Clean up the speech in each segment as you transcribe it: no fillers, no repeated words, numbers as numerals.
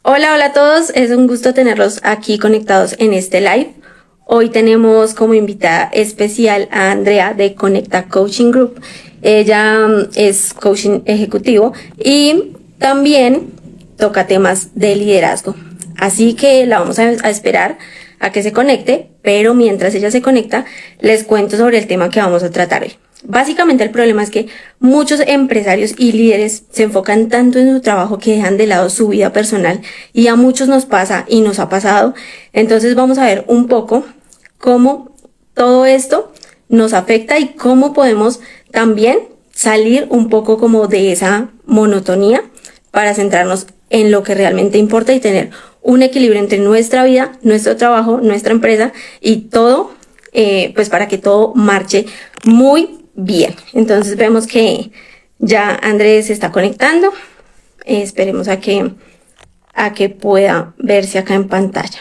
Hola, hola a todos, es un gusto tenerlos aquí conectados en este live. Hoy tenemos como invitada especial a Andrea de Conecta Coaching Group. Ella es coaching ejecutivo y también toca temas de liderazgo. Así que la vamos a esperar a que se conecte, pero mientras ella se conecta, les cuento sobre el tema que vamos a tratar hoy. Básicamente el problema es que muchos empresarios y líderes se enfocan tanto en su trabajo que dejan de lado su vida personal y a muchos nos pasa y nos ha pasado. Entonces vamos a ver un poco cómo todo esto nos afecta y cómo podemos también salir un poco como de esa monotonía para centrarnos en lo que realmente importa y tener un equilibrio entre nuestra vida, nuestro trabajo, nuestra empresa y todo, pues para que todo marche muy bien. Entonces vemos que ya Andrés se está conectando. Esperemos a que pueda verse acá en pantalla.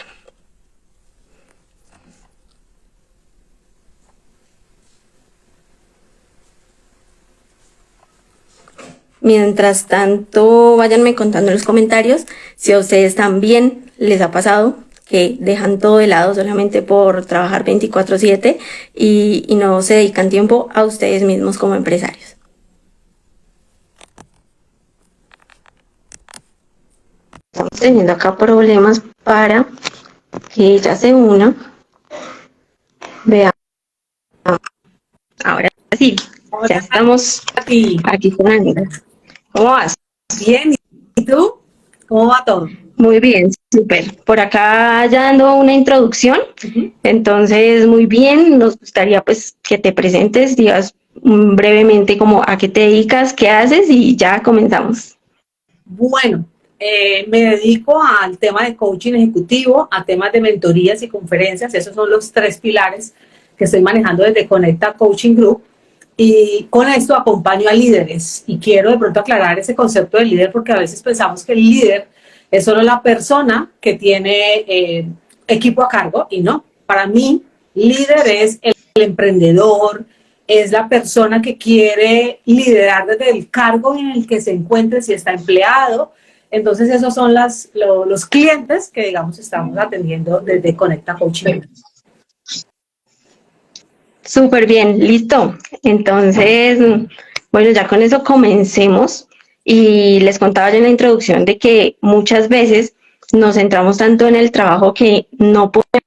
Mientras tanto, váyanme contando en los comentarios si a ustedes también les ha pasado que dejan todo de lado solamente por trabajar 24/7 y no se dedican tiempo a ustedes mismos como empresarios. Estamos teniendo acá problemas para que ella se una. Vean, ahora sí, ya estamos aquí con Anita. ¿Cómo vas? Bien, ¿y tú? ¿Cómo va todo? Muy bien, súper. Por acá ya dando una introducción, entonces muy bien, nos gustaría pues que te presentes, digas brevemente como a qué te dedicas, qué haces y ya comenzamos. Bueno, me dedico al tema de coaching ejecutivo, a temas de mentorías y conferencias. Esos son los tres pilares que estoy manejando desde Conecta Coaching Group. Y con esto acompaño a líderes. Y quiero de pronto aclarar ese concepto de líder porque a veces pensamos que el líder es solo la persona que tiene equipo a cargo y no. Para mí, líder es el emprendedor, es la persona que quiere liderar desde el cargo en el que se encuentre, si está empleado. Entonces, esos son los clientes que, digamos, estamos atendiendo desde Conecta Coaching. Súper bien, listo. Entonces, bueno, ya con eso comencemos. Y les contaba ya en la introducción de que muchas veces nos centramos tanto en el trabajo que no podemos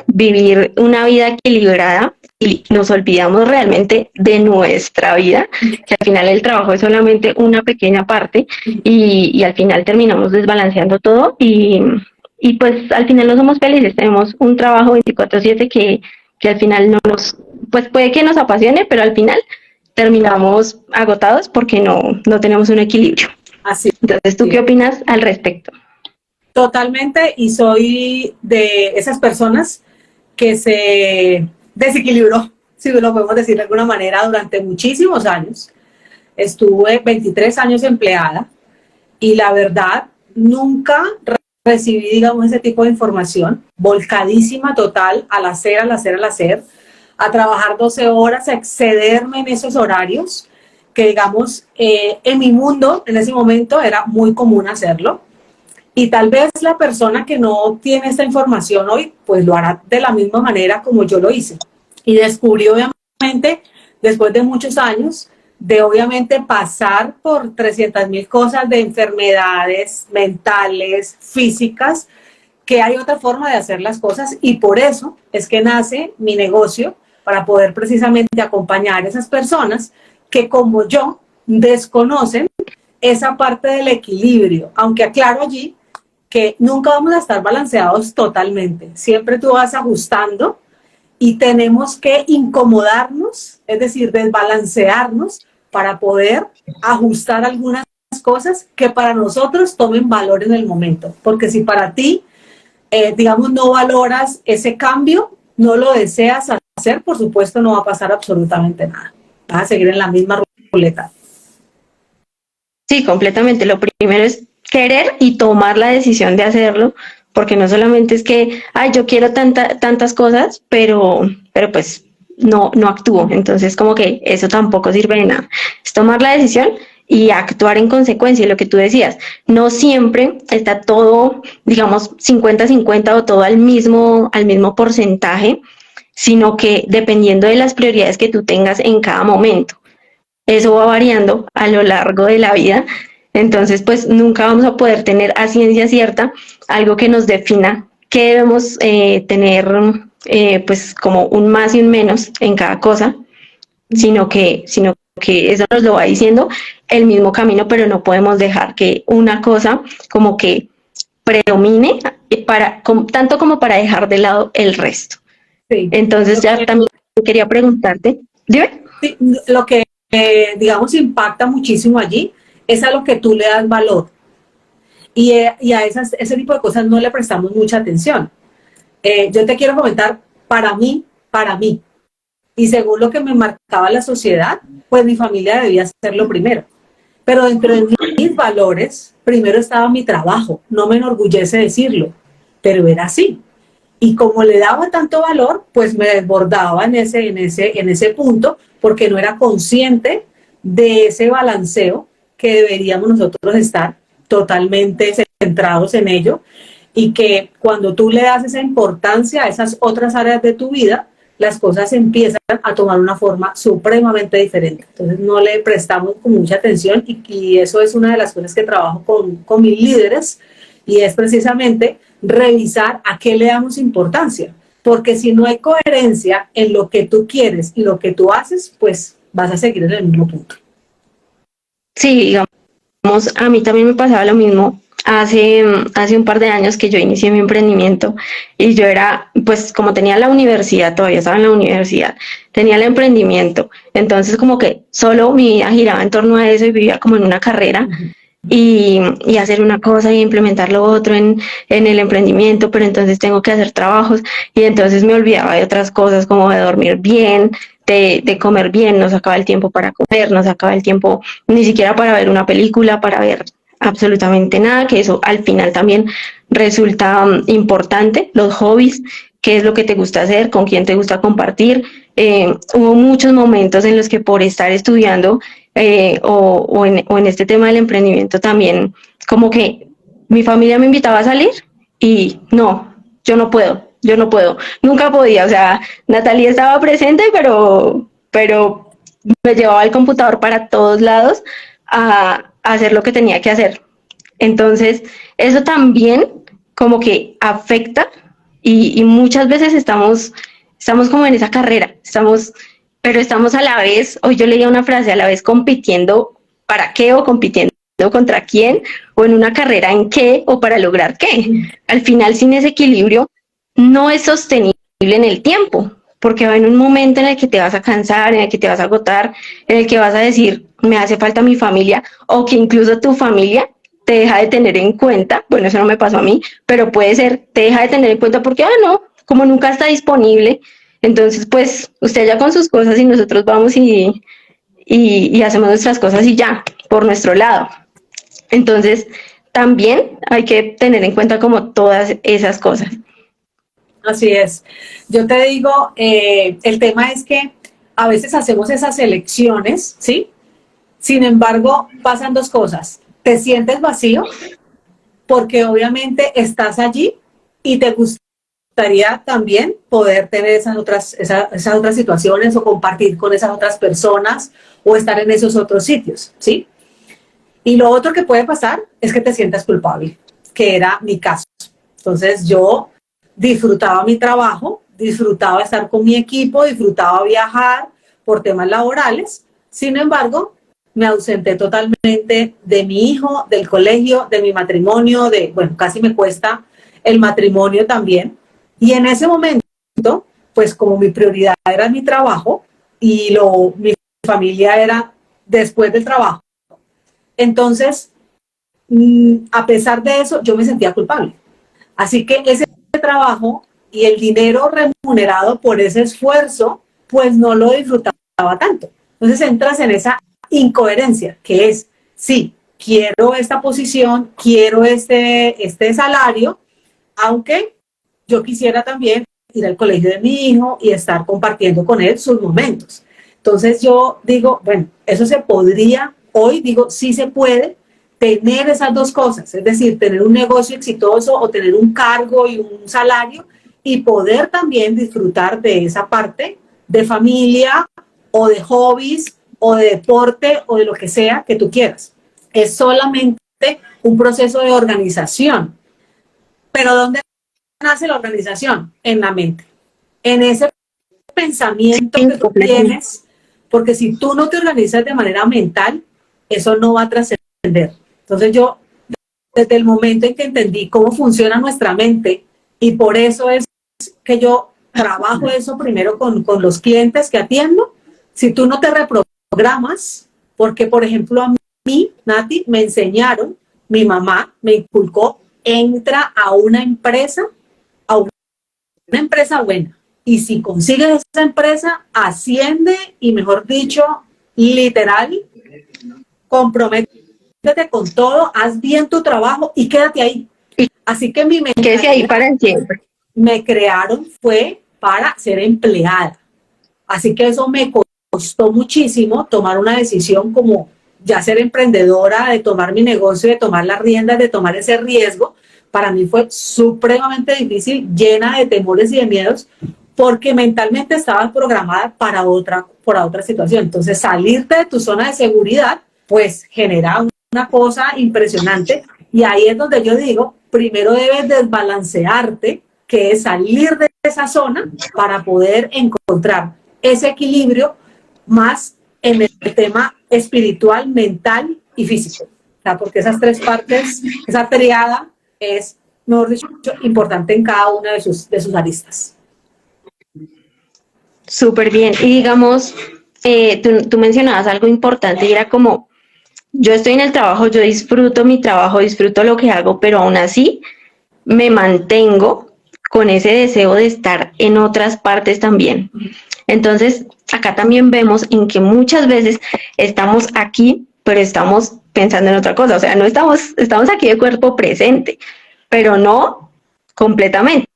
vivir una vida equilibrada y nos olvidamos realmente de nuestra vida, que al final el trabajo es solamente una pequeña parte y al final terminamos desbalanceando todo y pues al final no somos felices, tenemos un trabajo 24/7 que al final no nos, pues puede que nos apasione, pero al final terminamos agotados porque no tenemos un equilibrio. Así. Entonces, ¿tú qué opinas al respecto? Totalmente, y soy de esas personas que se desequilibró, si lo podemos decir de alguna manera, durante muchísimos años. Estuve 23 años empleada y la verdad nunca recibí, digamos, ese tipo de información, volcadísima total a trabajar 12 horas, a excederme en esos horarios, que digamos, en mi mundo en ese momento era muy común hacerlo. Y tal vez la persona que no tiene esta información hoy, pues lo hará de la misma manera como yo lo hice. Y descubrí, obviamente, después de muchos años, de obviamente pasar por 300.000 cosas de enfermedades mentales, físicas, que hay otra forma de hacer las cosas y por eso es que nace mi negocio para poder precisamente acompañar a esas personas que como yo desconocen esa parte del equilibrio, aunque aclaro allí que nunca vamos a estar balanceados totalmente, siempre tú vas ajustando y tenemos que incomodarnos, es decir, desbalancearnos para poder ajustar algunas cosas que para nosotros tomen valor en el momento, porque si para ti, digamos, no valoras ese cambio, no lo deseas hacer, por supuesto no va a pasar absolutamente nada, vas a seguir en la misma ruleta. Sí, completamente. Lo primero es querer y tomar la decisión de hacerlo, porque no solamente es que, ay, yo quiero tantas cosas, pero pues no actúo. Entonces, como que eso tampoco sirve de nada. Es tomar la decisión y actuar en consecuencia. Lo que tú decías, no siempre está todo, digamos, 50-50 o todo al mismo porcentaje, sino que dependiendo de las prioridades que tú tengas en cada momento. Eso va variando a lo largo de la vida. Entonces, pues nunca vamos a poder tener a ciencia cierta algo que nos defina qué debemos tener, pues como un más y un menos en cada cosa, sino que eso nos lo va diciendo el mismo camino, pero no podemos dejar que una cosa como que predomine tanto como para dejar de lado el resto. Sí. Entonces ya también quería preguntarte, dime. Sí, lo que, digamos, impacta muchísimo allí es a lo que tú le das valor. Y a ese tipo de cosas no le prestamos mucha atención. Yo te quiero comentar, para mí, y según lo que me marcaba la sociedad, pues mi familia debía ser lo primero. Pero dentro de mis valores, primero estaba mi trabajo. No me enorgullece decirlo, pero era así. Y como le daba tanto valor, pues me desbordaba en ese punto, porque no era consciente de ese balanceo que deberíamos nosotros estar totalmente centrados en ello, y que cuando tú le das esa importancia a esas otras áreas de tu vida, las cosas empiezan a tomar una forma supremamente diferente. Entonces no le prestamos con mucha atención, y eso es una de las cosas que trabajo con mis líderes, y es precisamente revisar a qué le damos importancia, porque si no hay coherencia en lo que tú quieres y lo que tú haces, pues vas a seguir en el mismo punto. Sí, digamos, a mí también me pasaba lo mismo. Hace un par de años que yo inicié mi emprendimiento y yo era, pues como tenía la universidad, todavía estaba en la universidad, tenía el emprendimiento, entonces como que solo mi vida giraba en torno a eso y vivía como en una carrera y hacer una cosa y implementar lo otro en el emprendimiento, pero entonces tengo que hacer trabajos y entonces me olvidaba de otras cosas como de dormir bien, de comer bien, no sacaba el tiempo para comer, no sacaba el tiempo ni siquiera para ver una película, para ver absolutamente nada, que eso al final también resulta importante, los hobbies, qué es lo que te gusta hacer, con quién te gusta compartir. Hubo muchos momentos en los que por estar estudiando o en este tema del emprendimiento también, como que mi familia me invitaba a salir y no, yo no puedo, nunca podía, o sea, Natalia estaba presente, pero me llevaba el computador para todos lados a hacer lo que tenía que hacer. Entonces, eso también como que afecta y muchas veces estamos como en esa carrera, pero estamos a la vez, hoy yo leía una frase, a la vez compitiendo para qué o compitiendo contra quién o en una carrera en qué o para lograr qué. Al final, sin ese equilibrio, no es sostenible en el tiempo, porque va en un momento en el que te vas a cansar, en el que te vas a agotar, en el que vas a decir, me hace falta mi familia, o que incluso tu familia te deja de tener en cuenta, bueno, eso no me pasó a mí, pero puede ser, te deja de tener en cuenta porque, no, como nunca está disponible, entonces pues usted ya con sus cosas y nosotros vamos y hacemos nuestras cosas y ya, por nuestro lado. Entonces, también hay que tener en cuenta como todas esas cosas. Así es. Yo te digo, el tema es que a veces hacemos esas elecciones, ¿sí? Sin embargo, pasan dos cosas. Te sientes vacío porque obviamente estás allí y te gustaría también poder tener esas otras situaciones o compartir con esas otras personas o estar en esos otros sitios, ¿sí? Y lo otro que puede pasar es que te sientas culpable, que era mi caso. Entonces yo disfrutaba mi trabajo, disfrutaba estar con mi equipo, disfrutaba viajar por temas laborales. Sin embargo, me ausenté totalmente de mi hijo, del colegio, de mi matrimonio, bueno, casi me cuesta el matrimonio también. Y en ese momento, pues como mi prioridad era mi trabajo y mi familia era después del trabajo, entonces, a pesar de eso, yo me sentía culpable. Así que ese trabajo y el dinero remunerado por ese esfuerzo, pues no lo disfrutaba tanto. Entonces entras en esa incoherencia, que es, sí, quiero esta posición, quiero este salario, aunque yo quisiera también ir al colegio de mi hijo y estar compartiendo con él sus momentos. Entonces yo digo, bueno, eso se podría hoy digo, sí se puede tener esas dos cosas, es decir, tener un negocio exitoso o tener un cargo y un salario y poder también disfrutar de esa parte de familia o de hobbies o de deporte o de lo que sea que tú quieras. Es solamente un proceso de organización. Pero ¿dónde nace la organización? En la mente, en ese pensamiento Sí, que tú tienes, porque si tú no te organizas de manera mental, eso no va a trascender. Entonces yo, desde el momento en que entendí cómo funciona nuestra mente, y por eso es que yo trabajo eso primero con los clientes que atiendo, si tú no te reprogramas, porque por ejemplo a mí, Nati, me enseñaron, mi mamá me inculcó, entra a una empresa buena. Y si consigues esa empresa, asciende y, mejor dicho, literal, comprométete con todo, haz bien tu trabajo y quédate ahí. Así que mi quédese ahí para siempre. me crearon fue para ser empleada. Así que eso me costó muchísimo tomar una decisión como ya ser emprendedora, de tomar mi negocio, de tomar las riendas, de tomar ese riesgo. Para mí fue supremamente difícil, llena de temores y de miedos, porque mentalmente estaba programada para otra situación. Entonces, salirte de tu zona de seguridad, pues genera una cosa impresionante. Y ahí es donde yo digo, primero debes desbalancearte, que es salir de esa zona para poder encontrar ese equilibrio más en el tema espiritual, mental y físico. O sea, porque esas tres partes, esa triada es, mejor dicho, importante en cada una de sus aristas. Súper bien. Y digamos, tú mencionabas algo importante y era como, yo estoy en el trabajo, yo disfruto mi trabajo, disfruto lo que hago, pero aún así me mantengo con ese deseo de estar en otras partes también. Entonces, acá también vemos en que muchas veces estamos aquí, pero estamos pensando en otra cosa. O sea, no estamos aquí de cuerpo presente, pero no completamente.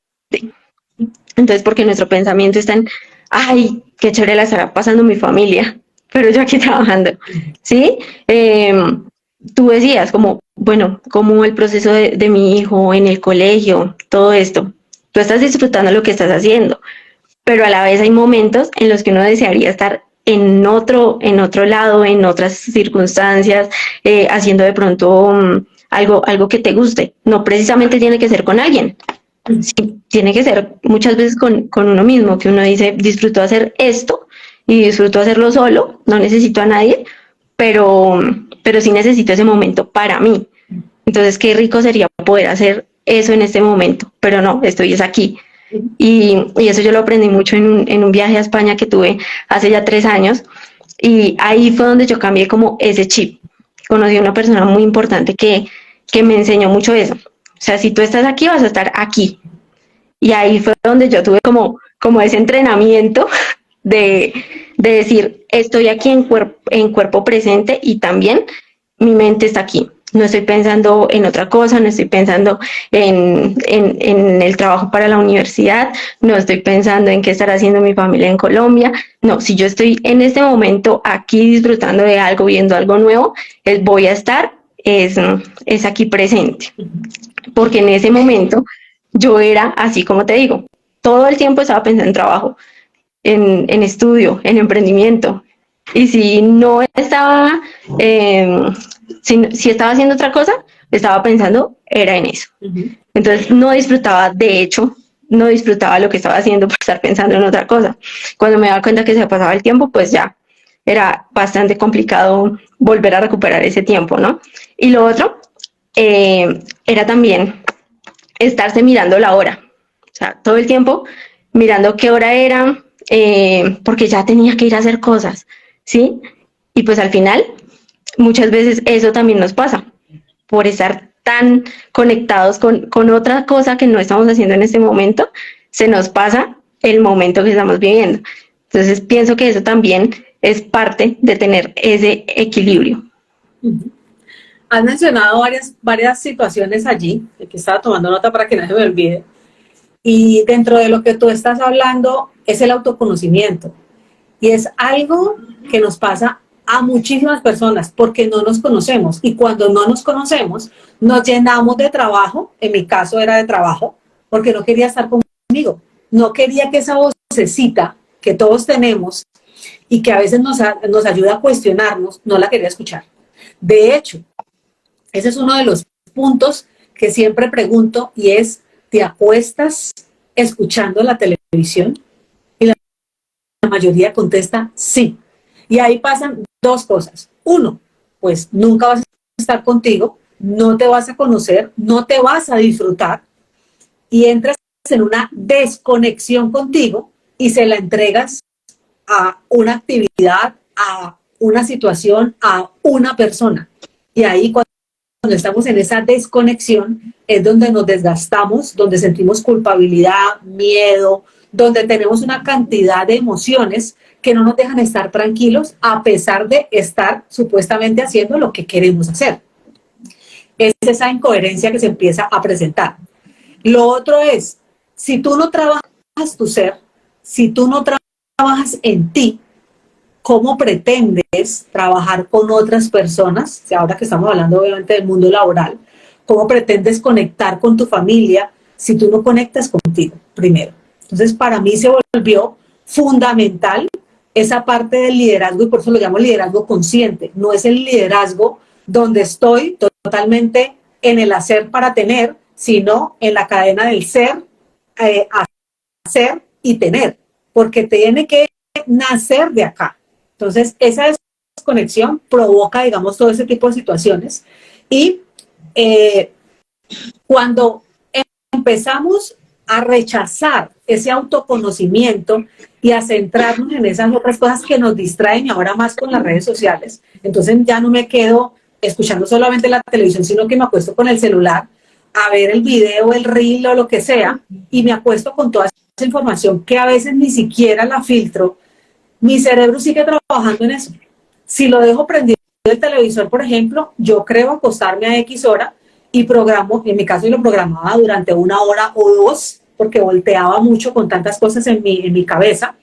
Entonces, porque nuestro pensamiento está en, ay, qué chévere la estará pasando mi familia, pero yo aquí trabajando, ¿sí? Tú decías como, bueno, como el proceso de mi hijo en el colegio, todo esto, tú estás disfrutando lo que estás haciendo, pero a la vez hay momentos en los que uno desearía estar en otro lado, en otras circunstancias, haciendo de pronto algo que te guste. No precisamente tiene que ser con alguien, sí, tiene que ser muchas veces con uno mismo, que uno dice, disfruto hacer esto y disfruto hacerlo solo, no necesito a nadie, pero sí necesito ese momento para mí. Entonces, qué rico sería poder hacer eso en este momento, pero no, estoy es aquí. Y eso yo lo aprendí mucho en un viaje a España que tuve hace ya 3 años, y ahí fue donde yo cambié como ese chip. Conocí a una persona muy importante que me enseñó mucho eso. O sea, si tú estás aquí, vas a estar aquí. Y ahí fue donde yo tuve como ese entrenamiento de, de decir, estoy aquí en cuerpo presente y también mi mente está aquí. No estoy pensando en otra cosa, no estoy pensando en el trabajo para la universidad, no estoy pensando en qué estará haciendo mi familia en Colombia. No, si yo estoy en este momento aquí disfrutando de algo, viendo algo nuevo, voy a estar es aquí presente. Porque en ese momento yo era así como te digo, todo el tiempo estaba pensando en trabajo, en estudio, en emprendimiento. Y si no estaba, si estaba haciendo otra cosa, estaba pensando, era en eso. Entonces no disfrutaba, de hecho, no disfrutaba lo que estaba haciendo por estar pensando en otra cosa. Cuando me daba cuenta que se pasaba el tiempo, pues ya era bastante complicado volver a recuperar ese tiempo, ¿no? Y lo otro era también estarse mirando la hora, o sea, todo el tiempo mirando qué hora era, porque ya tenía que ir a hacer cosas, ¿sí? Y pues al final, muchas veces eso también nos pasa, por estar tan conectados con otra cosa que no estamos haciendo en este momento, se nos pasa el momento que estamos viviendo. Entonces pienso que eso también es parte de tener ese equilibrio. Has mencionado varias situaciones allí, que estaba tomando nota para que no se me olvide. Y dentro de lo que tú estás hablando es el autoconocimiento. Y es algo que nos pasa a muchísimas personas porque no nos conocemos, y cuando no nos conocemos nos llenamos de trabajo. En mi caso era de trabajo porque no quería estar conmigo, no quería que esa vocecita que todos tenemos y que a veces nos ayuda a cuestionarnos, no la quería escuchar. De hecho, ese es uno de los puntos que siempre pregunto, y es: ¿te acuestas escuchando la televisión? Y la mayoría contesta sí. Y ahí pasan dos cosas. Uno, pues nunca vas a estar contigo, no te vas a conocer, no te vas a disfrutar, y entras en una desconexión contigo y se la entregas a una actividad, a una situación, a una persona. Y ahí cuando estamos en esa desconexión es donde nos desgastamos, donde sentimos culpabilidad, miedo, donde tenemos una cantidad de emociones que no nos dejan estar tranquilos a pesar de estar supuestamente haciendo lo que queremos hacer. Es esa incoherencia que se empieza a presentar. Lo otro es, si tú no trabajas tu ser, si tú no trabajas en ti, ¿cómo pretendes trabajar con otras personas? Ahora que estamos hablando obviamente del mundo laboral, ¿cómo pretendes conectar con tu familia si tú no conectas contigo primero? Entonces, para mí se volvió fundamental esa parte del liderazgo, y por eso lo llamo liderazgo consciente. No es el liderazgo donde estoy totalmente en el hacer para tener, sino en la cadena del ser, hacer y tener, porque tiene que nacer de acá. Entonces, esa desconexión provoca, digamos, todo ese tipo de situaciones. Y cuando empezamos a rechazar ese autoconocimiento y a centrarnos en esas otras cosas que nos distraen, y ahora más con las redes sociales, entonces ya no me quedo escuchando solamente la televisión, sino que me acuesto con el celular a ver el video, el reel o lo que sea, y me acuesto con toda esa información que a veces ni siquiera la filtro. Mi cerebro sigue trabajando en eso. Si lo dejo prendido el televisor, por ejemplo, yo creo acostarme a X hora y programo, en mi caso yo lo programaba durante 1 hora o 2, porque volteaba mucho con tantas cosas en mi cabeza,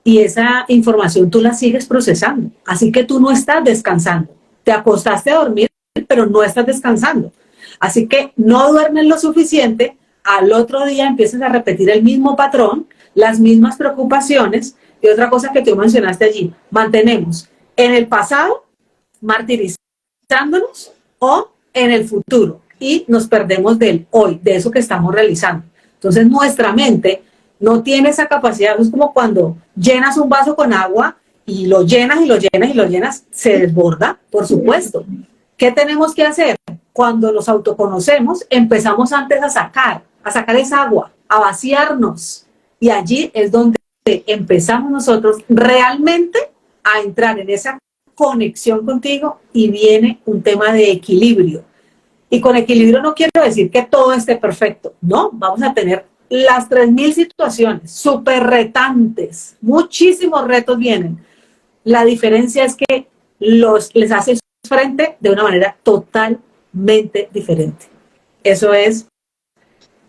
y esa información tú la sigues procesando. Así que tú no estás descansando. Te acostaste a dormir, pero no estás descansando. Así que no duermes lo suficiente, al otro día empiezas a repetir el mismo patrón, las mismas preocupaciones. Y otra cosa que tú mencionaste allí, mantenemos en el pasado martirizándonos o en el futuro, y nos perdemos del hoy, de eso que estamos realizando. Entonces nuestra mente no tiene esa capacidad. Es como cuando llenas un vaso con agua y lo llenas y lo llenas y lo llenas, se desborda, por supuesto. ¿Qué tenemos que hacer? Cuando nos autoconocemos, empezamos antes a sacar esa agua, a vaciarnos, y allí es donde empezamos nosotros realmente a entrar en esa conexión contigo, y viene un tema de equilibrio. Y con equilibrio no quiero decir que todo esté perfecto, no, vamos a tener las 3000 situaciones súper retantes, muchísimos retos vienen. La diferencia es que les haces frente de una manera totalmente diferente. Eso es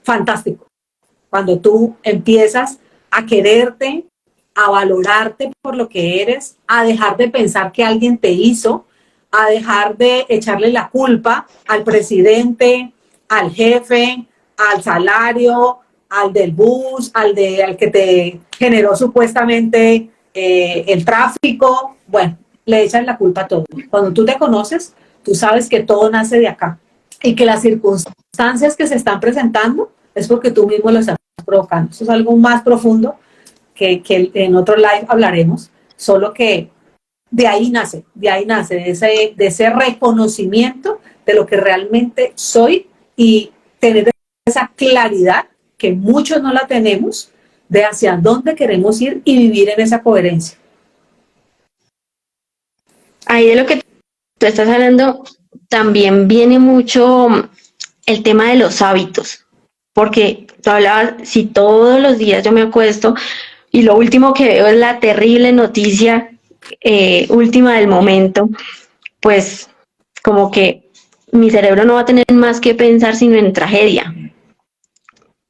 fantástico. Cuando tú empiezas a quererte, a valorarte por lo que eres, a dejar de pensar que alguien te hizo, a dejar de echarle la culpa al presidente, al jefe, al salario, al del bus, al que te generó supuestamente el tráfico. Bueno, le echan la culpa a todo. Cuando tú te conoces, tú sabes que todo nace de acá, y que las circunstancias que se están presentando es porque tú mismo lo estás provocando. Eso es algo más profundo que en otro live hablaremos, solo que de ahí nace, de ese reconocimiento de lo que realmente soy, y tener esa claridad que muchos no la tenemos, de hacia dónde queremos ir y vivir en esa coherencia. Ahí de lo que tú estás hablando también viene mucho el tema de los hábitos, porque tú hablabas, si todos los días yo me acuesto y lo último que veo es la terrible noticia última del momento, pues como que mi cerebro no va a tener más que pensar sino en tragedia,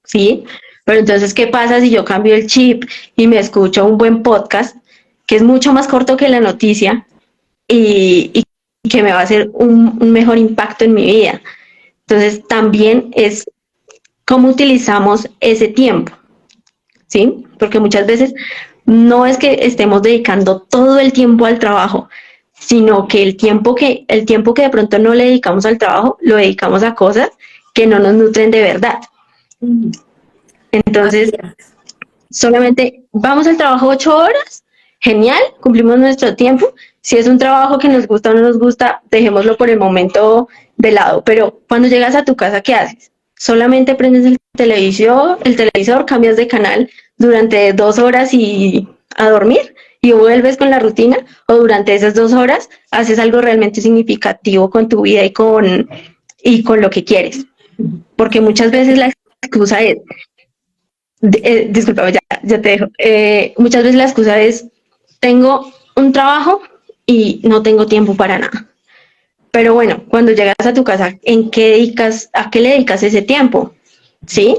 ¿sí? Pero entonces, ¿qué pasa si yo cambio el chip y me escucho un buen podcast, que es mucho más corto que la noticia, y que me va a hacer un mejor impacto en mi vida. Entonces, también es cómo utilizamos ese tiempo, ¿sí? Porque muchas veces no es que estemos dedicando todo el tiempo al trabajo, sino que el tiempo que de pronto no le dedicamos al trabajo, lo dedicamos a cosas que no nos nutren de verdad. Entonces, solamente vamos al trabajo 8 horas, genial, cumplimos nuestro tiempo. Si es un trabajo que nos gusta o no nos gusta, dejémoslo por el momento de lado. Pero cuando llegas a tu casa, ¿qué haces? Solamente prendes el televisor, cambias de canal durante 2 horas y a dormir y vuelves con la rutina, o durante esas 2 horas haces algo realmente significativo con tu vida y con lo que quieres. Porque muchas veces la excusa es, disculpa, ya te dejo. Muchas veces la excusa es, tengo un trabajo y no tengo tiempo para nada. Pero bueno, cuando llegas a tu casa, ¿a qué le dedicas ese tiempo? ¿Sí?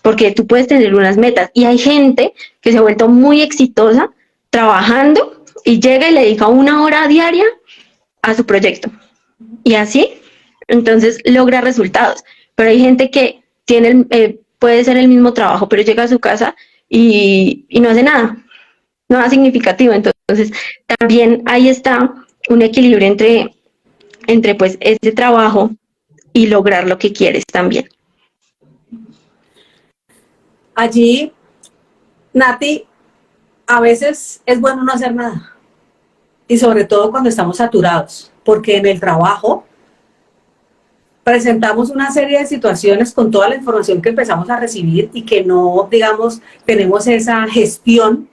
Porque tú puedes tener unas metas y hay gente que se ha vuelto muy exitosa trabajando y llega y le dedica 1 hora diaria a su proyecto. Y así, entonces logra resultados. Pero hay gente que puede ser el mismo trabajo, pero llega a su casa y no hace nada significativo. Entonces, también ahí está un equilibrio entre pues ese trabajo y lograr lo que quieres también. Allí, Nati, a veces es bueno no hacer nada. Y sobre todo cuando estamos saturados, porque en el trabajo presentamos una serie de situaciones con toda la información que empezamos a recibir y que no, digamos, tenemos esa gestión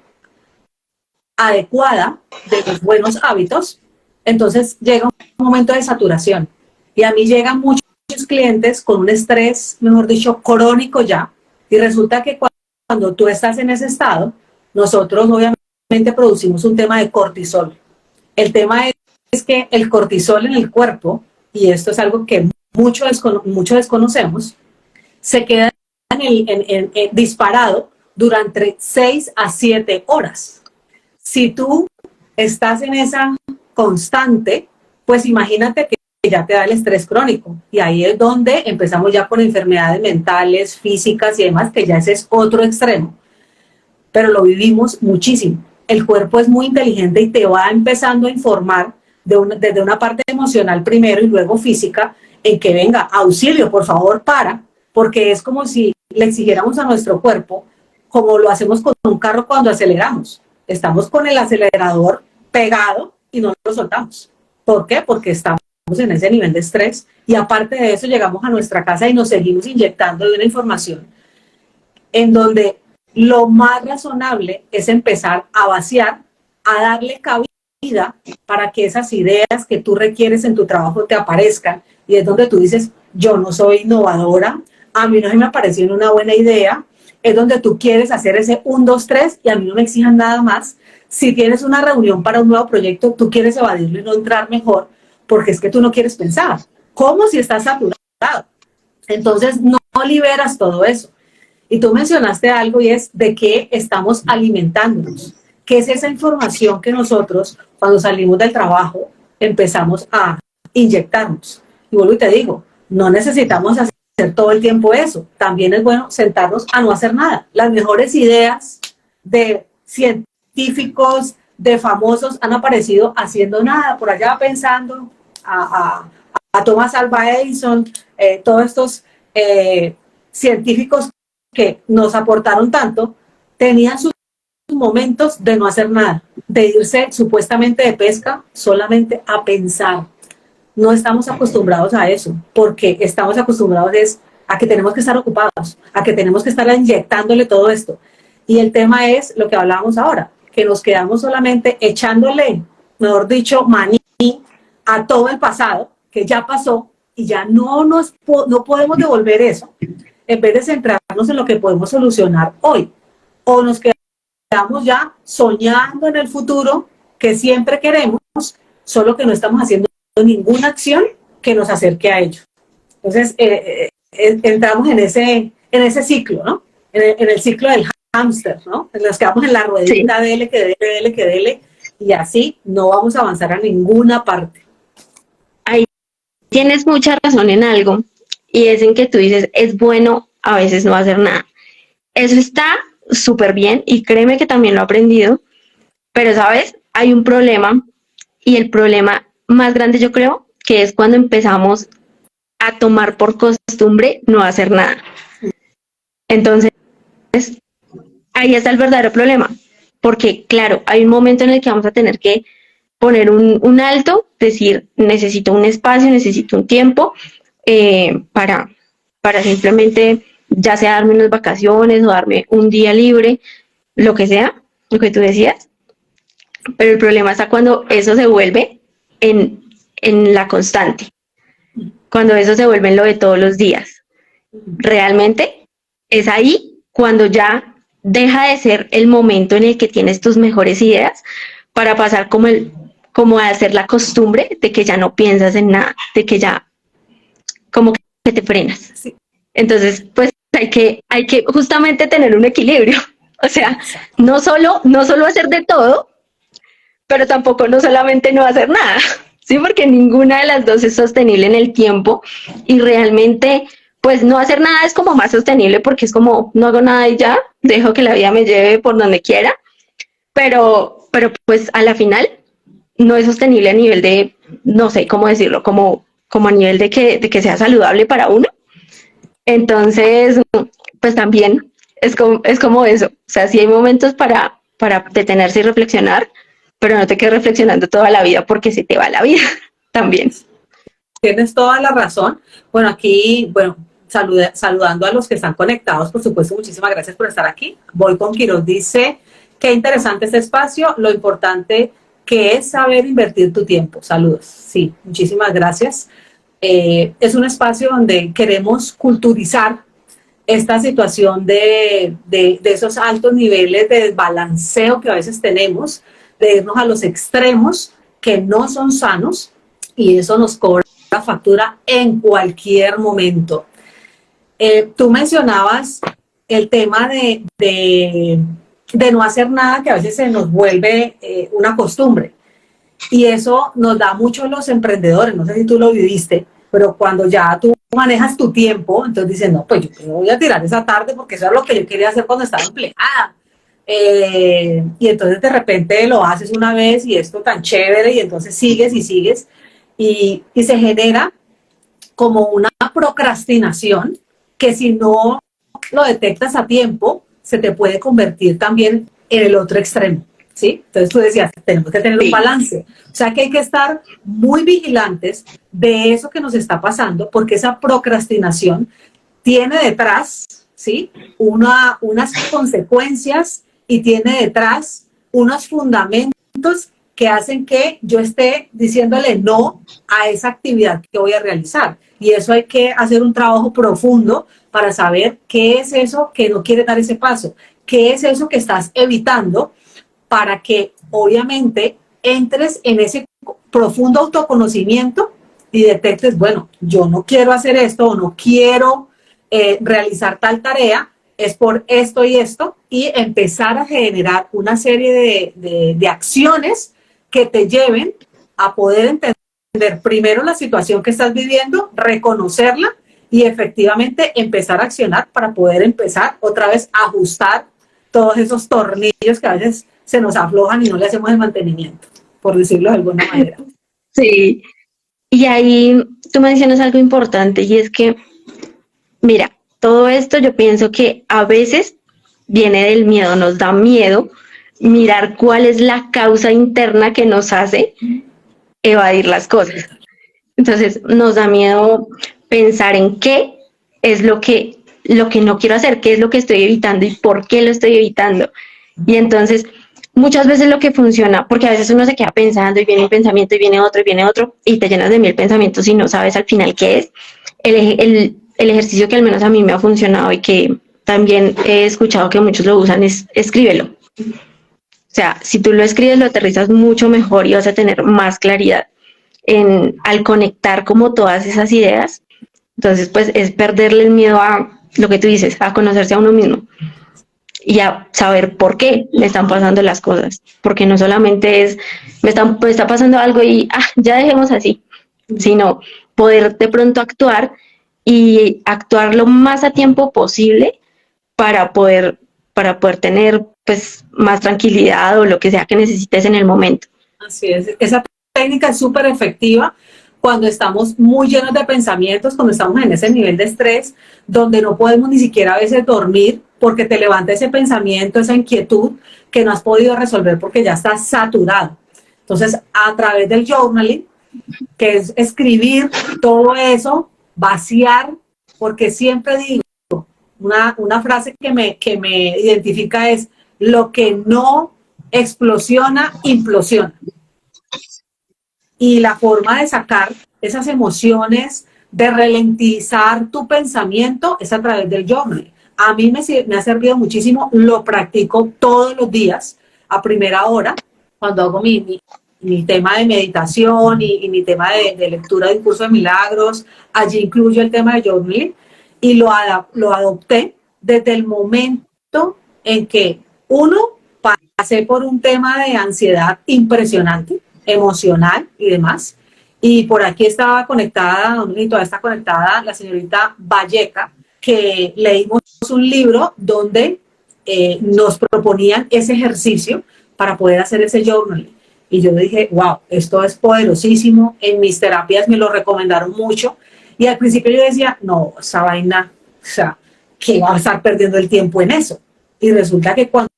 adecuada de los buenos hábitos. Entonces llega un momento de saturación. Y a mí llegan muchos clientes con un estrés, mejor dicho, crónico ya. Y resulta que cuando tú estás en ese estado, nosotros obviamente producimos un tema de cortisol. El tema es que el cortisol en el cuerpo, y esto es algo que mucho desconocemos, se queda disparado durante 6 a 7 horas. Si tú estás en esa constante, pues imagínate que ya te da el estrés crónico. Y ahí es donde empezamos ya con enfermedades mentales, físicas y demás, que ya ese es otro extremo. Pero lo vivimos muchísimo. El cuerpo es muy inteligente y te va empezando a informar desde una parte emocional primero y luego física, en que venga, auxilio, por favor, porque es como si le exigiéramos a nuestro cuerpo, como lo hacemos con un carro cuando aceleramos. Estamos con el acelerador pegado y no lo soltamos. ¿Por qué? Porque estamos en ese nivel de estrés y aparte de eso llegamos a nuestra casa y nos seguimos inyectando de una información en donde lo más razonable es empezar a vaciar, a darle cabida para que esas ideas que tú requieres en tu trabajo te aparezcan. Y es donde tú dices, yo no soy innovadora, a mí no se me apareció una buena idea. Es donde tú quieres hacer ese 1, 2, 3 y a mí no me exijan nada más. Si tienes una reunión para un nuevo proyecto, tú quieres evadirlo y no entrar mejor porque es que tú no quieres pensar. ¿Cómo si estás saturado? Entonces no liberas todo eso. Y tú mencionaste algo y es de qué estamos alimentándonos. ¿Qué es esa información que nosotros, cuando salimos del trabajo, empezamos a inyectarnos? Y vuelvo y te digo, no necesitamos hacer todo el tiempo eso. También es bueno sentarnos a no hacer nada. Las mejores ideas de científicos, de famosos, han aparecido haciendo nada, por allá pensando a Thomas Alva Edison, todos estos científicos que nos aportaron tanto, tenían sus momentos de no hacer nada, de irse supuestamente de pesca solamente a pensar. No estamos acostumbrados a eso, porque estamos acostumbrados a que tenemos que estar ocupados, a que tenemos que estar inyectándole todo esto. Y el tema es lo que hablábamos ahora, que nos quedamos solamente echándole, mejor dicho, maní a todo el pasado, que ya pasó, y ya no podemos devolver eso, en vez de centrarnos en lo que podemos solucionar hoy. O nos quedamos ya soñando en el futuro, que siempre queremos, solo que no estamos haciendo ninguna acción que nos acerque a ello. Entonces, entramos en ese ciclo, ¿no? En el ciclo del hámster, ¿no? En los que vamos en la ruedita, sí. Dele, que dele, que dele. y así no vamos a avanzar a ninguna parte. Ahí tienes mucha razón en algo, y es en que tú dices, es bueno a veces no hacer nada. Eso está súper bien, y créeme que también lo he aprendido, pero sabes, hay un problema, y el problema más grande yo creo que es cuando empezamos a tomar por costumbre no hacer nada. Entonces, ahí está el verdadero problema, porque claro, hay un momento en el que vamos a tener que poner un alto, decir, necesito un espacio, necesito un tiempo para, simplemente, ya sea darme unas vacaciones o darme un día libre, lo que sea, lo que tú decías, pero el problema está cuando eso se vuelve en la constante, cuando eso se vuelve en lo de todos los días. Realmente es ahí cuando ya deja de ser el momento en el que tienes tus mejores ideas para pasar como a hacer la costumbre de que ya no piensas en nada, de que ya como que te frenas. Sí. Entonces, pues hay que justamente tener un equilibrio. O sea, no solo hacer de todo, pero tampoco no solamente no hacer nada, ¿sí? Porque ninguna de las dos es sostenible en el tiempo y realmente, pues no hacer nada es como más sostenible porque es como, no hago nada y ya, dejo que la vida me lleve por donde quiera, pero pues a la final no es sostenible a nivel de, no sé cómo decirlo, como a nivel de que sea saludable para uno. Entonces, pues también es como eso. O sea, sí hay momentos para detenerse y reflexionar, pero no te quedes reflexionando toda la vida porque se te va la vida también. Tienes toda la razón. Bueno, aquí, bueno, saludando a los que están conectados, por supuesto, muchísimas gracias por estar aquí. Voy con Quiroz, dice, qué interesante este espacio, lo importante que es saber invertir tu tiempo. Saludos. Sí, muchísimas gracias. Es un espacio donde queremos culturizar esta situación de esos altos niveles de desbalanceo que a veces tenemos, de irnos a los extremos que no son sanos, y eso nos cobra la factura en cualquier momento. Tú mencionabas el tema de no hacer nada, que a veces se nos vuelve una costumbre. Y eso nos da mucho a los emprendedores, no sé si tú lo viviste, pero cuando ya tú manejas tu tiempo, entonces dices, no, pues yo voy a tirar esa tarde porque eso es lo que yo quería hacer cuando estaba empleada. Y entonces de repente lo haces una vez y esto tan chévere, y entonces sigues y sigues, y se genera como una procrastinación que si no lo detectas a tiempo, se te puede convertir también en el otro extremo. ¿Sí? Entonces tú decías, tenemos que tener un balance. O sea que hay que estar muy vigilantes de eso que nos está pasando, porque esa procrastinación tiene detrás, ¿sí? Unas consecuencias, y tiene detrás unos fundamentos que hacen que yo esté diciéndole no a esa actividad que voy a realizar. Y eso hay que hacer un trabajo profundo para saber qué es eso que no quiere dar ese paso, qué es eso que estás evitando, para que obviamente entres en ese profundo autoconocimiento y detectes, bueno, yo no quiero hacer esto, o no quiero realizar tal tarea, es por esto y esto, y empezar a generar una serie de acciones que te lleven a poder entender primero la situación que estás viviendo, reconocerla y efectivamente empezar a accionar para poder empezar otra vez a ajustar todos esos tornillos que a veces se nos aflojan y no le hacemos el mantenimiento, por decirlo de alguna manera. Sí, y ahí tú mencionas algo importante y es que, mira, todo esto yo pienso que a veces viene del miedo, nos da miedo mirar cuál es la causa interna que nos hace evadir las cosas. Entonces nos da miedo pensar en qué es lo que no quiero hacer, qué es lo que estoy evitando y por qué lo estoy evitando. Y entonces muchas veces lo que funciona, porque a veces uno se queda pensando y viene un pensamiento y viene otro y te llenas de 1000 pensamientos y no sabes al final qué es. El ejercicio que al menos a mí me ha funcionado y que también he escuchado que muchos lo usan es escríbelo. O sea, si tú lo escribes, lo aterrizas mucho mejor y vas a tener más claridad al conectar como todas esas ideas. Entonces, pues es perderle el miedo a lo que tú dices, a conocerse a uno mismo. y a saber por qué me están pasando las cosas, porque no solamente es, me está pasando algo y ya dejemos así, sino poder de pronto actuar y actuar lo más a tiempo posible para poder, para poder tener pues más tranquilidad o lo que sea que necesites en el momento. Así es, esa técnica es súper efectiva cuando estamos muy llenos de pensamientos, cuando estamos en ese nivel de estrés, donde no podemos ni siquiera a veces dormir porque te levanta ese pensamiento, esa inquietud que no has podido resolver porque ya estás saturado. Entonces, a través del journaling, que es escribir todo eso, vaciar, porque siempre digo, una frase que me identifica es, lo que no explosiona, implosiona. Y la forma de sacar esas emociones, de ralentizar tu pensamiento, es a través del journal. A mí me ha servido muchísimo, lo practico todos los días a primera hora, cuando hago mi tema de meditación y mi tema de lectura de un curso de milagros. Allí incluyo el tema de journaling y lo adopté desde el momento en que uno pasé por un tema de ansiedad impresionante, emocional y demás. Y por aquí estaba conectada, y todavía está conectada, la señorita Valleca, que leímos un libro donde nos proponían ese ejercicio para poder hacer ese journaling. Y yo dije, wow, esto es poderosísimo. En mis terapias me lo recomendaron mucho. Y al principio yo decía, no, esa vaina, o sea, que va a estar perdiendo el tiempo en eso. Y resulta que cuando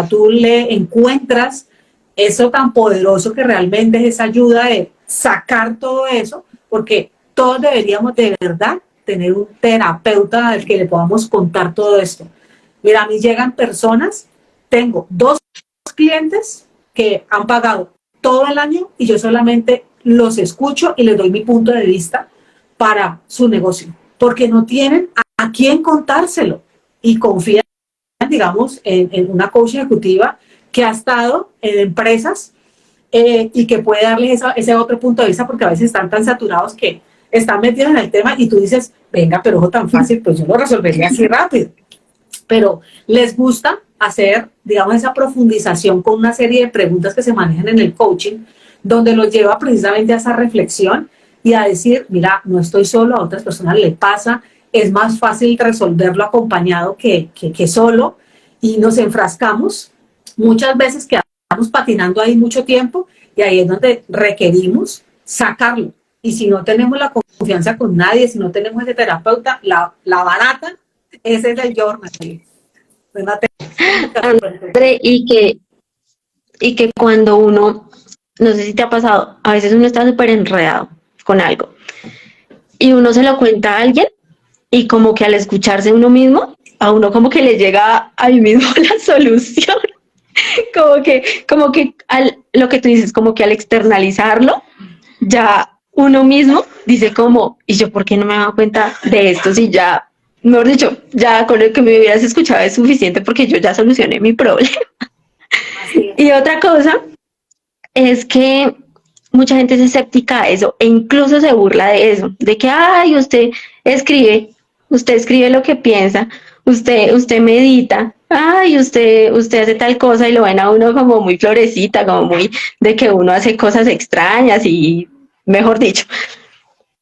tú le encuentras eso tan poderoso que realmente es esa ayuda de sacar todo eso, porque todos deberíamos de verdad tener un terapeuta al que le podamos contar todo esto. Mira, a mí llegan personas, tengo 2 clientes que han pagado todo el año y yo solamente los escucho y les doy mi punto de vista para su negocio, porque no tienen a quién contárselo y confían, digamos, en una coach ejecutiva que ha estado en empresas y que puede darles ese otro punto de vista, porque a veces están tan saturados que están metidos en el tema y tú dices, venga, pero ojo tan fácil, pues yo lo resolvería así rápido. Pero les gusta hacer, digamos, esa profundización con una serie de preguntas que se manejan en el coaching, donde los lleva precisamente a esa reflexión y a decir, mira, no estoy solo, a otras personas le pasa, es más fácil resolverlo acompañado que solo, y nos enfrascamos. Muchas veces quedamos patinando ahí mucho tiempo y ahí es donde requerimos sacarlo. Y si no tenemos la confianza con nadie, si no tenemos ese terapeuta, la barata, ese es el journal. André, y que cuando uno, no sé si te ha pasado, a veces uno está súper enredado con algo y uno se lo cuenta a alguien y como que al escucharse uno mismo, a uno como que le llega ahí mismo la solución. Como que lo que tú dices, como que al externalizarlo, ya uno mismo dice como, ¿y yo por qué no me he dado cuenta de esto? Si ya, mejor dicho, ya con el que me hubieras escuchado es suficiente porque yo ya solucioné mi problema. Y otra cosa es que mucha gente es escéptica a eso e incluso se burla de eso, de que, ay, usted escribe lo que piensa, usted medita, ay, usted hace tal cosa y lo ven a uno como muy florecita, como muy de que uno hace cosas extrañas y mejor dicho.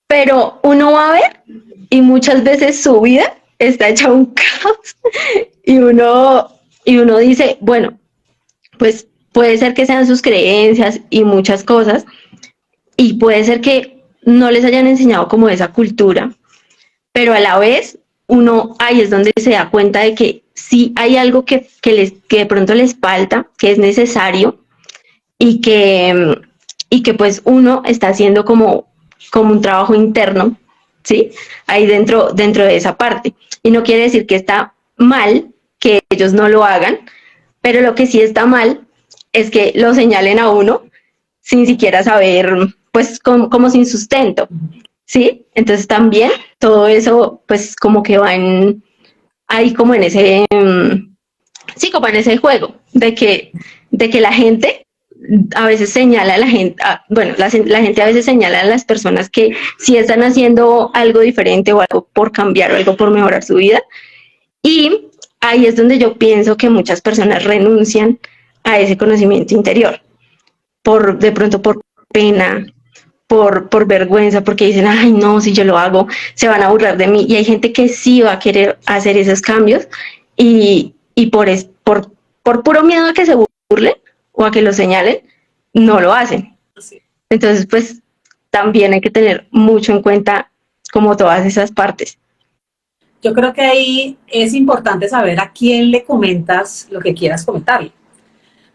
Pero uno va a ver y muchas veces su vida está hecha un caos y uno dice, bueno, pues puede ser que sean sus creencias y muchas cosas, y puede ser que no les hayan enseñado como esa cultura, pero a la vez uno ahí es donde se da cuenta de que sí hay algo que de pronto les falta, que es necesario y que pues uno está haciendo como un trabajo interno, ¿sí? Ahí dentro de esa parte. Y no quiere decir que está mal que ellos no lo hagan, pero lo que sí está mal es que lo señalen a uno sin siquiera saber, pues como sin sustento, ¿sí? Entonces también todo eso, pues como que va ahí como en ese, sí, como en ese juego de que la gente a veces señala a la gente, bueno, la gente a veces señala a las personas que sí están haciendo algo diferente o algo por cambiar o algo por mejorar su vida, y ahí es donde yo pienso que muchas personas renuncian a ese conocimiento interior, de pronto por pena, por vergüenza, porque dicen, ay no, si yo lo hago, se van a burlar de mí. Y hay gente que sí va a querer hacer esos cambios y por puro miedo a que se burlen o a que lo señalen, no lo hacen. Sí. Entonces, pues también hay que tener mucho en cuenta como todas esas partes. Yo creo que ahí es importante saber a quién le comentas lo que quieras comentarle.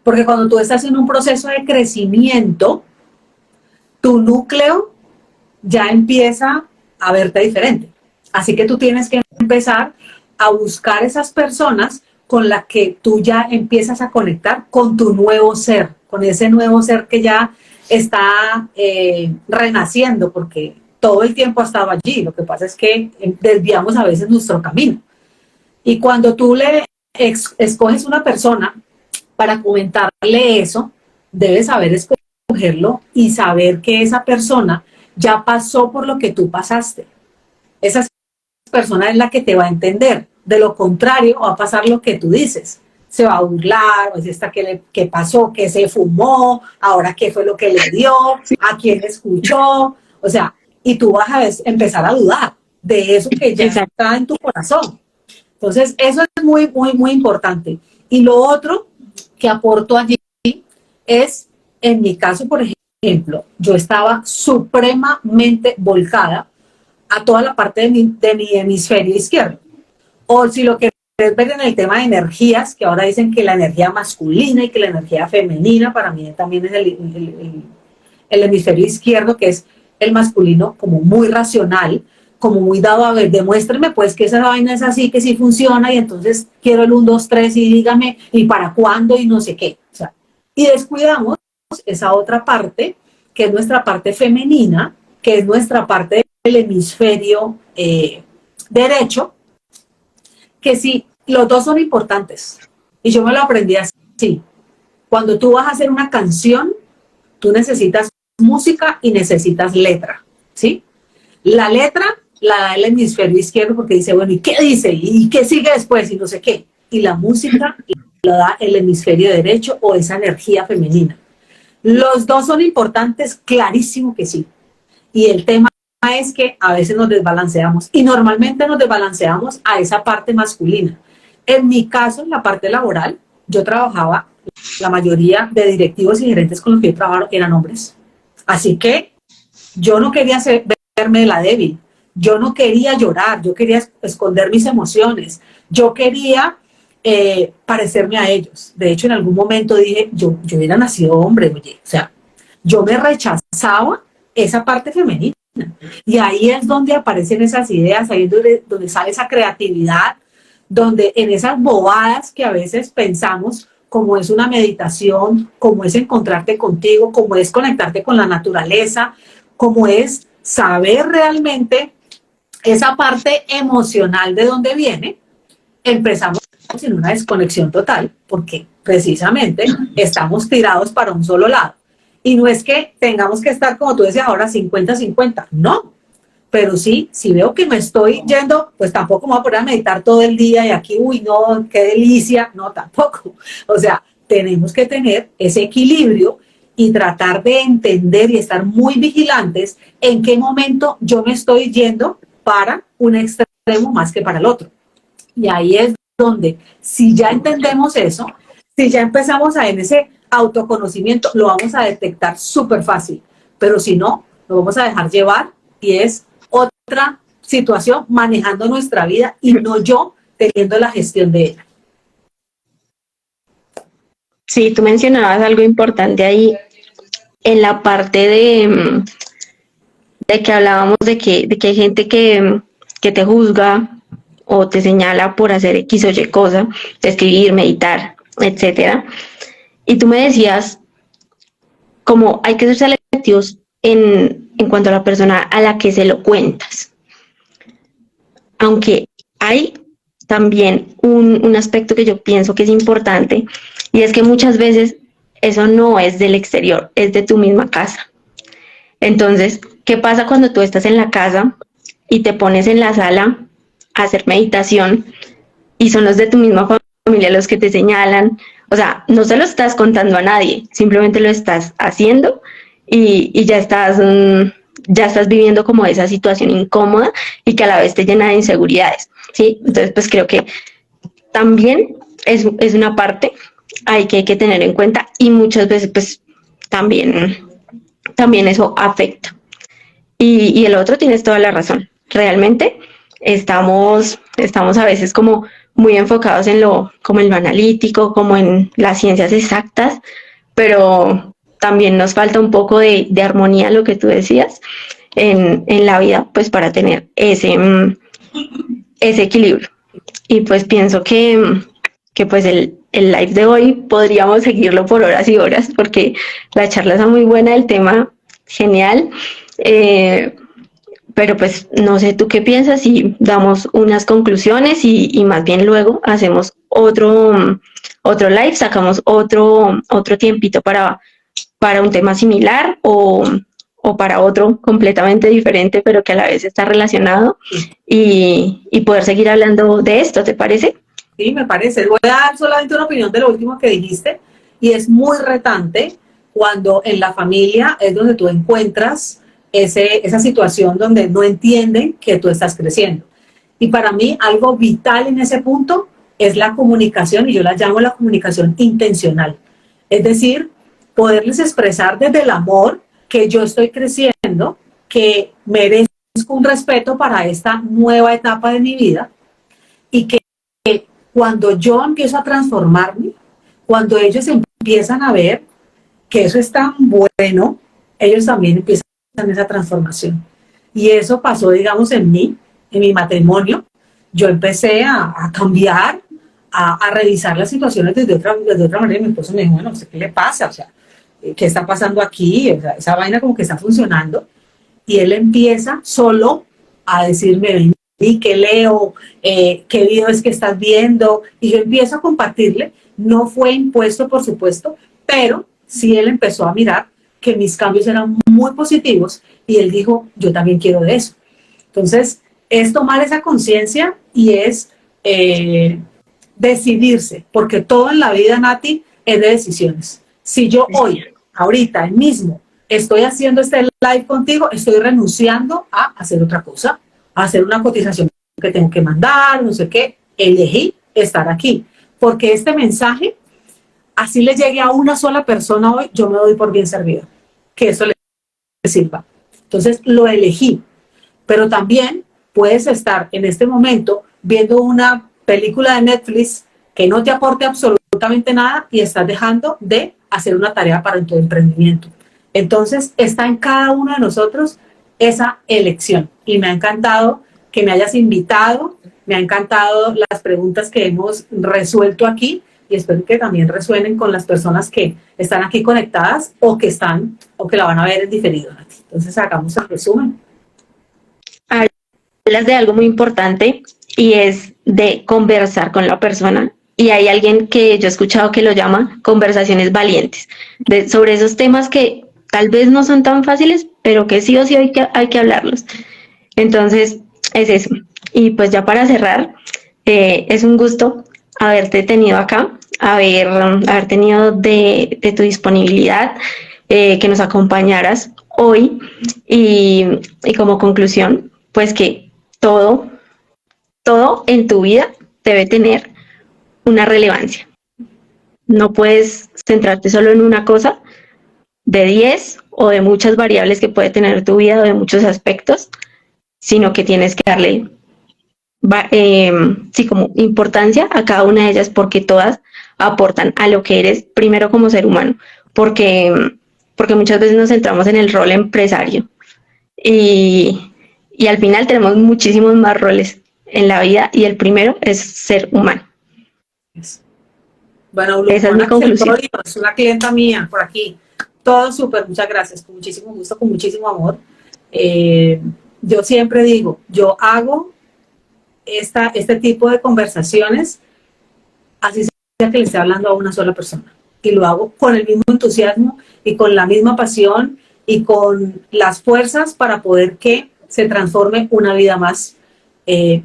Porque cuando tú estás en un proceso de crecimiento, tu núcleo ya empieza a verte diferente. Así que tú tienes que empezar a buscar esas personas con las que tú ya empiezas a conectar con tu nuevo ser, con ese nuevo ser que ya está renaciendo, porque todo el tiempo ha estado allí. Lo que pasa es que desviamos a veces nuestro camino. Y cuando tú le escoges una persona para comentarle eso, debes saber escogerlo y saber que esa persona ya pasó por lo que tú pasaste. Esa persona es la que te va a entender. De lo contrario, va a pasar lo que tú dices. Se va a burlar, o es esta que pasó, que se fumó, ahora qué fue lo que le dio, a quién escuchó. O sea, y tú vas a empezar a dudar de eso que ya está en tu corazón. Entonces, eso es muy, muy, muy importante. Y lo otro que aporto allí es, en mi caso, por ejemplo, yo estaba supremamente volcada a toda la parte de mi hemisferio izquierdo. O si lo quieres ver en el tema de energías, que ahora dicen que la energía masculina y que la energía femenina, para mí también es el hemisferio izquierdo, que es el masculino como muy racional, como muy dado a ver, demuéstreme pues que esa vaina es así, que sí funciona, y entonces quiero el 1, 2, 3 y dígame, y para cuándo y no sé qué. O sea, y descuidamos esa otra parte, que es nuestra parte femenina, que es nuestra parte del hemisferio derecho, que sí, los dos son importantes. Y yo me lo aprendí así. Cuando tú vas a hacer una canción, tú necesitas música y necesitas letra, ¿sí? La letra la da el hemisferio izquierdo porque dice, bueno, ¿y qué dice? ¿Y qué sigue después? Y no sé qué. Y la música la da el hemisferio derecho o esa energía femenina. Los dos son importantes, clarísimo que sí. Y el tema es que a veces nos desbalanceamos y normalmente nos desbalanceamos a esa parte masculina. En mi caso, en la parte laboral, yo trabajaba, la mayoría de directivos y gerentes con los que yo trabajaba eran hombres. Así que yo no quería verme la débil, yo no quería llorar, yo quería esconder mis emociones, yo quería parecerme a ellos. De hecho, en algún momento dije, yo hubiera nacido hombre, oye, o sea, yo me rechazaba esa parte femenina. Y ahí es donde aparecen esas ideas, ahí es donde sale esa creatividad, donde en esas bobadas que a veces pensamos, como es una meditación, como es encontrarte contigo, como es conectarte con la naturaleza, como es saber realmente esa parte emocional de dónde viene, empezamos en una desconexión total, porque precisamente estamos tirados para un solo lado. Y no es que tengamos que estar, como tú decías ahora, 50-50, no. Pero sí, si veo que me estoy yendo, pues tampoco me voy a poner a meditar todo el día y aquí, uy, no, qué delicia, no, tampoco. O sea, tenemos que tener ese equilibrio y tratar de entender y estar muy vigilantes en qué momento yo me estoy yendo para un extremo más que para el otro. Y ahí es donde, si ya entendemos eso, si ya empezamos en ese autoconocimiento, lo vamos a detectar súper fácil. Pero si no, lo vamos a dejar llevar y es otra situación manejando nuestra vida y no yo teniendo la gestión de ella. Sí, tú mencionabas algo importante ahí en la parte de que hablábamos de que hay gente que te juzga o te señala por hacer X o Y cosa, escribir, meditar, etcétera. Y tú me decías como hay que ser selectivos en cuanto a la persona a la que se lo cuentas. Aunque hay también un aspecto que yo pienso que es importante y es que muchas veces eso no es del exterior, es de tu misma casa. Entonces, ¿qué pasa cuando tú estás en la casa y te pones en la sala a hacer meditación y son los de tu misma familia los que te señalan. O sea, no se lo estás contando a nadie, simplemente lo estás haciendo y ya estás viviendo como esa situación incómoda y que a la vez te llena de inseguridades, ¿sí? Entonces, pues creo que también es una parte ahí que hay que tener en cuenta y muchas veces, pues, también eso afecta. Y el otro tienes toda la razón. Realmente estamos a veces como muy enfocados como en lo analítico, como en las ciencias exactas, pero también nos falta un poco de armonía, lo que tú decías, en la vida, pues para tener ese equilibrio. Y pues pienso que pues el live de hoy podríamos seguirlo por horas y horas, porque la charla está muy buena, el tema genial. Eh, pero pues no sé tú qué piensas si damos unas conclusiones y más bien luego hacemos otro live, sacamos otro tiempito para un tema similar o para otro completamente diferente, pero que a la vez está relacionado y poder seguir hablando de esto, ¿te parece? Sí, me parece. Voy a dar solamente una opinión de lo último que dijiste y es muy retante cuando en la familia es donde tú encuentras esa situación donde no entienden que tú estás creciendo. Y para mí algo vital en ese punto es la comunicación y yo la llamo la comunicación intencional. Es decir, poderles expresar desde el amor que yo estoy creciendo, que merezco un respeto para esta nueva etapa de mi vida y que cuando yo empiezo a transformarme, cuando ellos empiezan a ver que eso es tan bueno, ellos también empiezan esa transformación. Y eso pasó, digamos, en mí, en mi matrimonio. Yo empecé a cambiar, a revisar las situaciones desde otra manera. Mi esposo me dijo, bueno, ¿qué le pasa? O sea, ¿qué está pasando aquí? O sea, esa vaina como que está funcionando. Y él empieza solo a decirme, y qué leo, qué video es que estás viendo, y yo empiezo a compartirle. No fue impuesto, por supuesto, pero sí él empezó a mirar que mis cambios eran muy positivos y él dijo, yo también quiero de eso. Entonces, es tomar esa conciencia y es decidirse, porque todo en la vida, Nati, es de decisiones. Si yo hoy, ahorita, el mismo, estoy haciendo este live contigo, estoy renunciando a hacer otra cosa, a hacer una cotización que tengo que mandar, no sé qué, elegí estar aquí, porque este mensaje, así le llegue a una sola persona hoy, yo me doy por bien servido, que eso le sirva. Entonces, lo elegí, pero también puedes estar en este momento viendo una película de Netflix que no te aporte absolutamente nada y estás dejando de hacer una tarea para tu emprendimiento. Entonces, está en cada uno de nosotros esa elección. Y me ha encantado que me hayas invitado, me ha encantado las preguntas que hemos resuelto aquí y espero que también resuenen con las personas que están aquí conectadas o que la van a ver en diferido. Entonces, hagamos el resumen. Hablas de algo muy importante y es de conversar con la persona. Y hay alguien que yo he escuchado que lo llama conversaciones valientes, sobre esos temas que tal vez no son tan fáciles, pero que sí o sí hay que hablarlos. Entonces, es eso. Y pues ya para cerrar, es un gusto haberte tenido acá, haber tenido de tu disponibilidad, que nos acompañaras hoy y como conclusión, pues que todo, todo en tu vida debe tener una relevancia. No puedes centrarte solo en una cosa de 10 o de muchas variables que puede tener tu vida o de muchos aspectos, sino que tienes que darle sí, como importancia a cada una de ellas porque todas aportan a lo que eres primero como ser humano, porque muchas veces nos centramos en el rol empresario y al final tenemos muchísimos más roles en la vida y el primero es ser humano. Bueno, Esa es mi conclusión. es una clienta mía por aquí. Todo súper, muchas gracias, con muchísimo gusto, con muchísimo amor. Yo siempre digo, yo hago este tipo de conversaciones, así sea que le esté hablando a una sola persona. Y lo hago con el mismo entusiasmo y con la misma pasión y con las fuerzas para poder que se transforme una vida más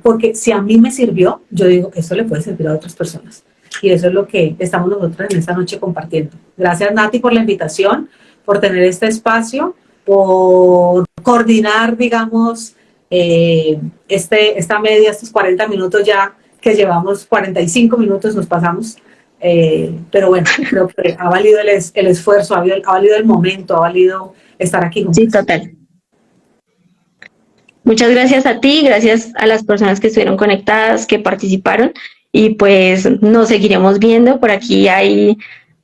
porque si a mí me sirvió, yo digo, eso le puede servir a otras personas. Y eso es lo que estamos nosotros en esta noche compartiendo. Gracias, Nati, por la invitación, por tener este espacio, por coordinar, digamos, esta media, estos 40 minutos ya que llevamos, 45 minutos nos pasamos. Pero bueno, creo que ha valido el esfuerzo, ha valido el momento, ha valido estar aquí juntos. Sí, total. Muchas gracias a ti, gracias a las personas que estuvieron conectadas, que participaron, y pues nos seguiremos viendo. Por aquí hay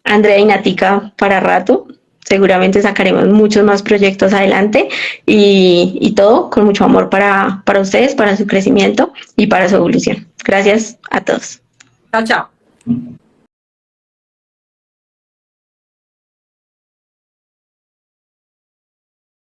Andrea y Natica para rato. Seguramente sacaremos muchos más proyectos adelante y todo con mucho amor para ustedes, para su crecimiento y para su evolución. Gracias a todos. Chao, chao.